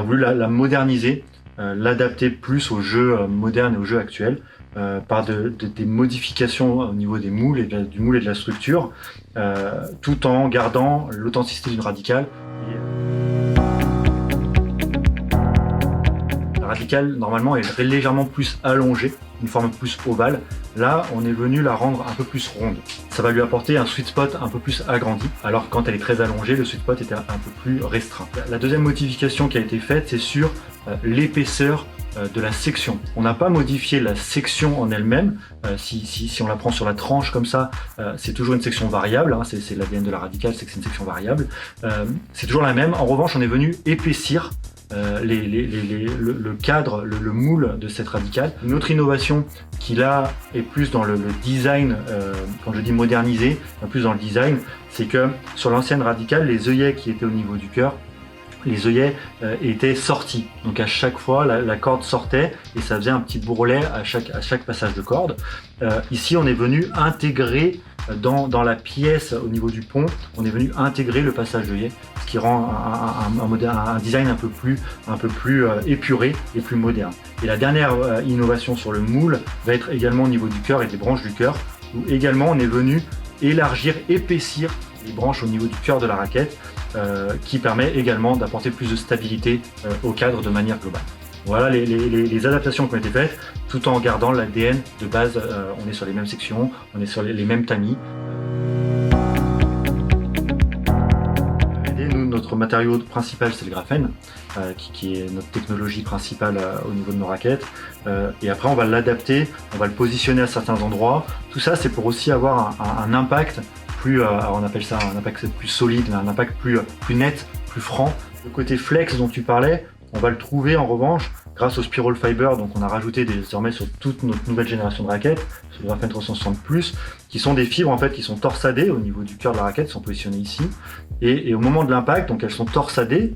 voulu la moderniser, l'adapter plus aux jeux modernes et aux jeux actuels, par des modifications au niveau des moules du moule et de la structure, tout en gardant l'authenticité d'une radicale. La radicale, normalement, est légèrement plus allongée, une forme plus ovale. Là, on est venu la rendre un peu plus ronde. Ça va lui apporter un sweet spot un peu plus agrandi, alors que quand elle est très allongée, le sweet spot était un peu plus restreint. La deuxième modification qui a été faite, c'est sur l'épaisseur de la section. On n'a pas modifié la section en elle-même. Si on la prend sur la tranche comme ça, c'est toujours une section variable, hein, c'est l'ADN de la radicale, c'est que c'est une section variable. C'est toujours la même. En revanche, on est venu épaissir le cadre, le moule de cette radicale. Une autre innovation qui là est plus dans le design, quand je dis modernisé, plus dans le design, c'est que sur l'ancienne radicale, les œillets qui étaient au niveau du cœur, les œillets étaient sortis. Donc à chaque fois, la corde sortait et ça faisait un petit bourrelet à chaque passage de corde. Ici, on est venu intégrer dans la pièce au niveau du pont, on est venu intégrer le passage d'œillet, ce qui rend un design un peu plus épuré et plus moderne. Et la dernière innovation sur le moule va être également au niveau du cœur et des branches du cœur, où également on est venu épaissir les branches au niveau du cœur de la raquette, qui permet également d'apporter plus de stabilité au cadre de manière globale. Voilà les adaptations qui ont été faites, tout en gardant l'ADN de base. On est sur les mêmes sections, on est sur les mêmes tamis. Nous, notre matériau principal, c'est le graphène, qui est notre technologie principale au niveau de nos raquettes. Et après, on va l'adapter, on va le positionner à certains endroits. Tout ça, c'est pour aussi avoir un impact plus, on appelle ça un impact plus solide, un impact plus net, plus franc. Le côté flex dont tu parlais, on va le trouver en revanche grâce au Spiral Fiber. Donc on a rajouté désormais sur toute notre nouvelle génération de raquettes, sur le Graphene 360+, qui sont des fibres en fait qui sont torsadées au niveau du cœur de la raquette, sont positionnées ici. Et au moment de l'impact, donc elles sont torsadées,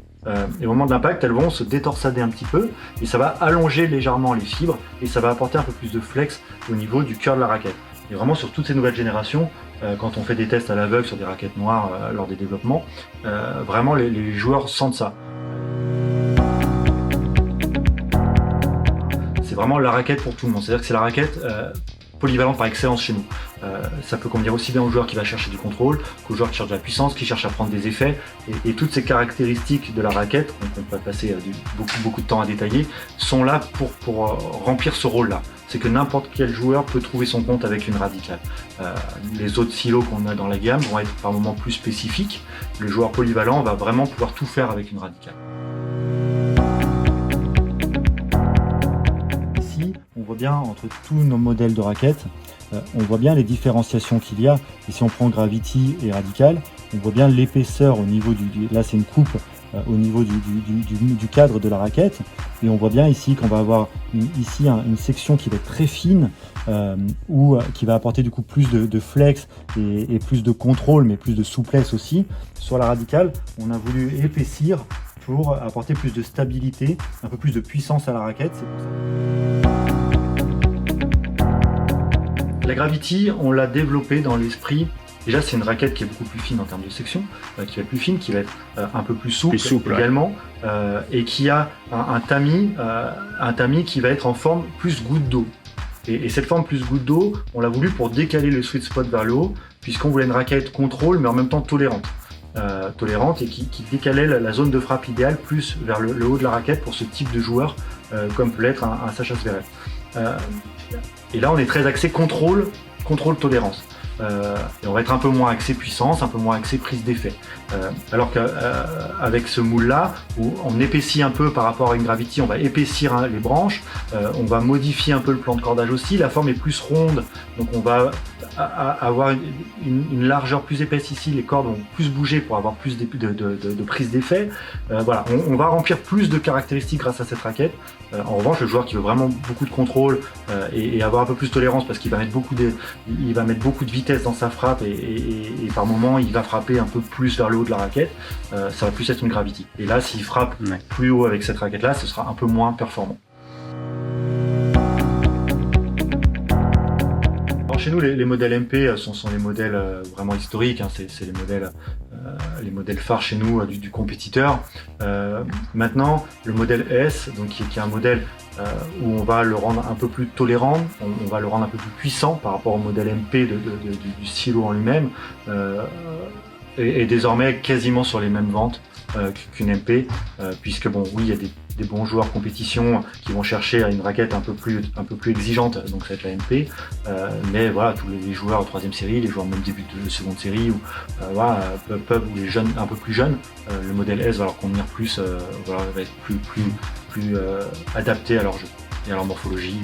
et au moment de l'impact, elles vont se détorsader un petit peu, et ça va allonger légèrement les fibres, et ça va apporter un peu plus de flex au niveau du cœur de la raquette. Et vraiment sur toutes ces nouvelles générations, quand on fait des tests à l'aveugle sur des raquettes noires lors des développements, vraiment les joueurs sentent ça. C'est vraiment la raquette pour tout le monde, c'est-à-dire que c'est la raquette polyvalente par excellence chez nous. Ça peut convenir aussi bien au joueur qui va chercher du contrôle, qu'au joueur qui cherche de la puissance, qui cherche à prendre des effets, et toutes ces caractéristiques de la raquette, qu'on peut passer beaucoup de temps à détailler, sont là pour remplir ce rôle-là. C'est que n'importe quel joueur peut trouver son compte avec une radicale. Les autres silos qu'on a dans la gamme vont être par moments plus spécifiques. Le joueur polyvalent va vraiment pouvoir tout faire avec une radicale. Ici, on voit bien entre tous nos modèles de raquettes, on voit bien les différenciations qu'il y a. Et si on prend Gravity et Radical, on voit bien l'épaisseur au niveau là c'est une coupe au niveau du cadre de la raquette, et on voit bien ici qu'on va avoir une section qui va être très fine, qui va apporter du coup plus de flex et plus de contrôle, mais plus de souplesse aussi. Sur la radicale, on a voulu épaissir pour apporter plus de stabilité, un peu plus de puissance à la raquette. C'est pour ça. La Gravity, on l'a développée dans l'esprit. Déjà, c'est une raquette qui est beaucoup plus fine en termes de section, qui va être plus fine, qui va être un peu plus souple également, et qui a un tamis qui va être en forme plus goutte d'eau. Et cette forme plus goutte d'eau, on l'a voulu pour décaler le sweet spot vers le haut, puisqu'on voulait une raquette contrôle, mais en même temps tolérante. Et qui décalait la zone de frappe idéale plus vers le haut de la raquette pour ce type de joueur, comme peut l'être un Sasha Zverev. Et là, on est très axé contrôle-tolérance. Et on va être un peu moins axé puissance, un peu moins axé prise d'effet. Alors qu'avec ce moule-là, où on épaissit un peu par rapport à une Gravity, on va épaissir les branches, on va modifier un peu le plan de cordage aussi, la forme est plus ronde, donc on va avoir une largeur plus épaisse ici, les cordes vont plus bouger pour avoir plus de prise d'effet. Voilà, on va remplir plus de caractéristiques grâce à cette raquette. En revanche, le joueur qui veut vraiment beaucoup de contrôle et avoir un peu plus de tolérance, parce qu'il va mettre beaucoup de vitesse dans sa frappe, et par moment il va frapper un peu plus vers le haut de la raquette, ça va plus être une Gravity. Et là, s'il frappe plus haut avec cette raquette là, ce sera un peu moins performant. Alors chez chez nous, les modèles MP sont les modèles vraiment historiques, hein, c'est les modèles phares chez nous du compétiteur. Maintenant, le modèle S, donc qui est un modèle où on va le rendre un peu plus tolérant, on va le rendre un peu plus puissant par rapport au modèle MP du stylo en lui-même, est désormais quasiment sur les mêmes ventes qu'une MP, puisque bon, oui, il y a des bons joueurs compétition qui vont chercher une raquette un peu plus exigeante, donc ça va être la MP, mais voilà, tous les joueurs de troisième série, les joueurs même début de seconde série, ou voilà, peuvent, ou les jeunes un peu plus jeunes, le modèle S va leur convenir plus, voilà, va être plus adapté à leur jeu et à leur morphologie.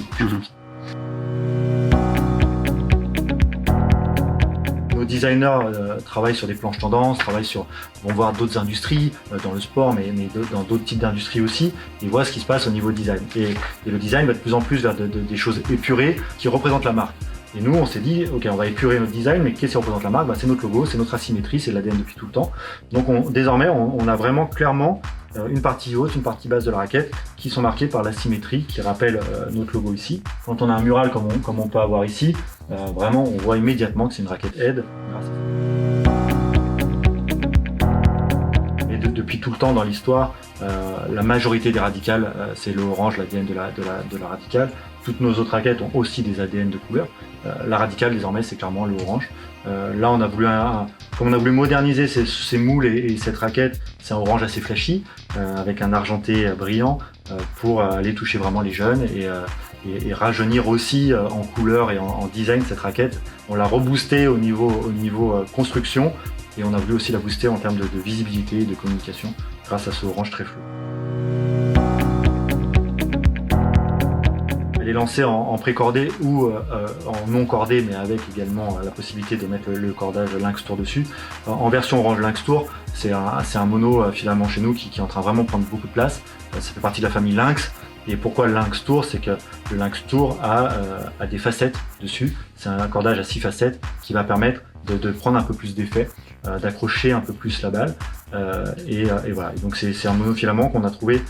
Nos designers travaillent sur des planches tendances, vont voir d'autres industries, dans le sport, mais dans d'autres types d'industries aussi, et voient ce qui se passe au niveau design. Et le design va de plus en plus vers des choses épurées qui représentent la marque. Et nous, on s'est dit, ok, on va épurer notre design, mais qu'est-ce qui représente la marque? C'est notre logo, c'est notre asymétrie, c'est l'ADN depuis tout le temps. Donc désormais, on a vraiment clairement une partie haute, une partie basse de la raquette qui sont marquées par la symétrie qui rappelle notre logo ici. Quand on a un mural comme on peut avoir ici, vraiment on voit immédiatement que c'est une raquette Ed. Et depuis tout le temps dans l'histoire, la majorité des radicales, c'est le orange, l'ADN de la radicale. Toutes nos autres raquettes ont aussi des ADN de couleur. La radicale désormais c'est clairement le orange. Là on a voulu comme on a voulu moderniser ces moules et cette raquette, c'est un orange assez flashy, avec un argenté brillant, pour aller toucher vraiment les jeunes et rajeunir aussi en couleur et en design cette raquette. On l'a reboostée au niveau construction, et on a voulu aussi la booster en termes de visibilité et de communication grâce à ce orange très flou. Elle est lancée en pré-cordé ou en non cordé, mais avec également la possibilité de mettre le cordage Lynx Tour dessus. En version orange Lynx Tour, c'est un mono finalement chez nous qui est en train vraiment de prendre beaucoup de place. Ça fait partie de la famille Lynx. Et pourquoi le Lynx Tour? C'est que le Lynx Tour a des facettes dessus. C'est un cordage à 6 facettes qui va permettre de prendre un peu plus d'effet, d'accrocher un peu plus la balle. Et voilà. Et donc c'est un monofilament qu'on a trouvé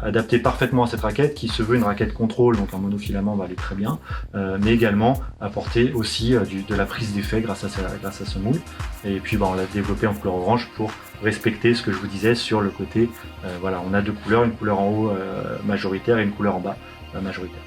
adapté parfaitement à cette raquette, qui se veut une raquette contrôle, donc un monofilament va aller très bien, mais également apporter aussi de la prise d'effet grâce à ce moule. Et puis on l'a développé en couleur orange pour respecter ce que je vous disais sur le côté. Voilà, on a deux couleurs, une couleur en haut majoritaire et une couleur en bas majoritaire.